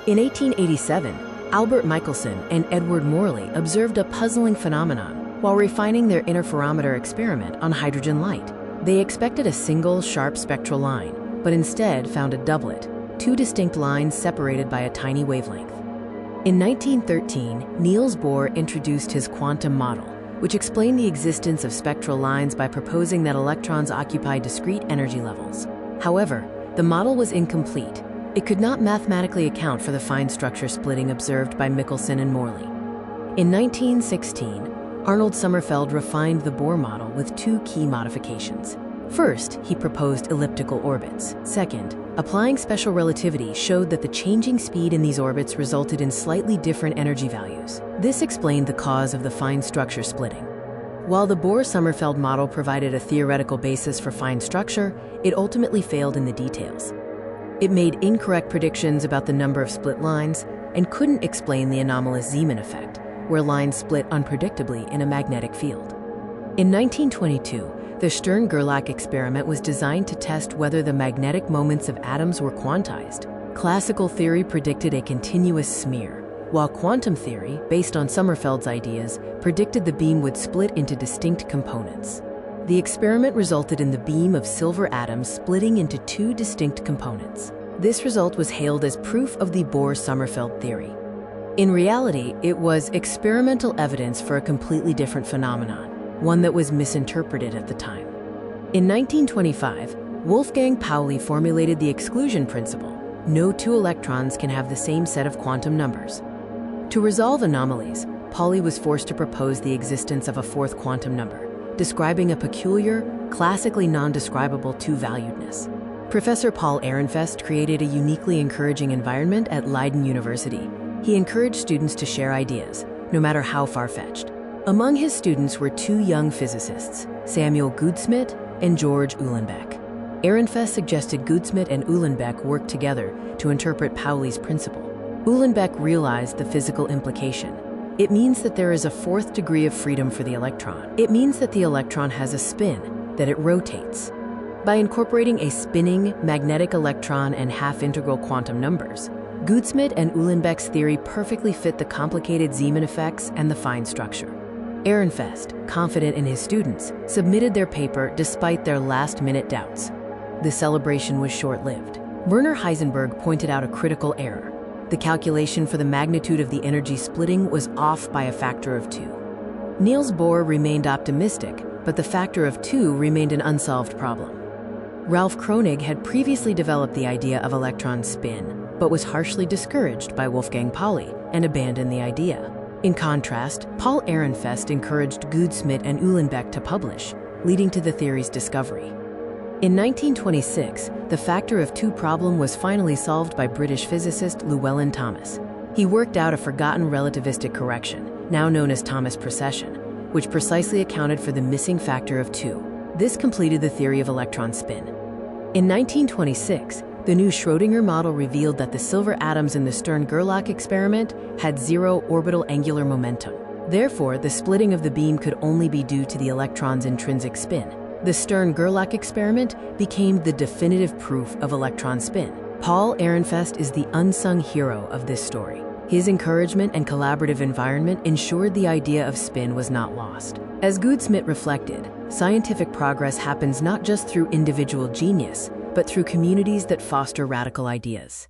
In 1887, Albert Michelson and Edward Morley observed a puzzling phenomenon while refining their interferometer experiment on hydrogen light. They expected a single, sharp spectral line, but instead found a doublet, two distinct lines separated by a tiny wavelength. In 1913, Niels Bohr introduced his quantum model, which explained the existence of spectral lines by proposing that electrons occupy discrete energy levels. However, the model was incomplete. It could not mathematically account for the fine structure splitting observed by Michelson and Morley. In 1916, Arnold Sommerfeld refined the Bohr model with two key modifications. First, he proposed elliptical orbits. Second, applying special relativity showed that the changing speed in these orbits resulted in slightly different energy values. This explained the cause of the fine structure splitting. While the Bohr-Sommerfeld model provided a theoretical basis for fine structure, it ultimately failed in the details. It made incorrect predictions about the number of split lines and couldn't explain the anomalous Zeeman effect, where lines split unpredictably in a magnetic field. In 1922, the Stern-Gerlach experiment was designed to test whether the magnetic moments of atoms were quantized. Classical theory predicted a continuous smear, while quantum theory, based on Sommerfeld's ideas, predicted the beam would split into distinct components. The experiment resulted in the beam of silver atoms splitting into two distinct components. This result was hailed as proof of the Bohr-Sommerfeld theory. In reality, it was experimental evidence for a completely different phenomenon, one that was misinterpreted at the time. In 1925, Wolfgang Pauli formulated the exclusion principle. No two electrons can have the same set of quantum numbers. To resolve anomalies, Pauli was forced to propose the existence of a fourth quantum number, describing a peculiar, classically non-describable two-valuedness. Professor Paul Ehrenfest created a uniquely encouraging environment at Leiden University. He encouraged students to share ideas, no matter how far-fetched. Among his students were two young physicists, Samuel Goudsmit and George Uhlenbeck. Ehrenfest suggested Goudsmit and Uhlenbeck work together to interpret Pauli's principle. Uhlenbeck realized the physical implication. It means that there is a fourth degree of freedom for the electron. It means that the electron has a spin, that it rotates. By incorporating a spinning, magnetic electron and half-integral quantum numbers, Goudsmit and Uhlenbeck's theory perfectly fit the complicated Zeeman effects and the fine structure. Ehrenfest, confident in his students, submitted their paper despite their last-minute doubts. The celebration was short-lived. Werner Heisenberg pointed out a critical error. The calculation for the magnitude of the energy splitting was off by a factor of 2. Niels Bohr remained optimistic, but the factor of 2 remained an unsolved problem. Ralph Kronig had previously developed the idea of electron spin, but was harshly discouraged by Wolfgang Pauli and abandoned the idea. In contrast, Paul Ehrenfest encouraged Goudsmit and Uhlenbeck to publish, leading to the theory's discovery. In 1926, the factor of 2 problem was finally solved by British physicist Llewellyn Thomas. He worked out a forgotten relativistic correction, now known as Thomas precession, which precisely accounted for the missing factor of 2. This completed the theory of electron spin. In 1926, the new Schrödinger model revealed that the silver atoms in the Stern-Gerlach experiment had 0 orbital angular momentum. Therefore, the splitting of the beam could only be due to the electron's intrinsic spin. The Stern-Gerlach experiment became the definitive proof of electron spin. Paul Ehrenfest is the unsung hero of this story. His encouragement and collaborative environment ensured the idea of spin was not lost. As Goudsmit reflected, scientific progress happens not just through individual genius, but through communities that foster radical ideas.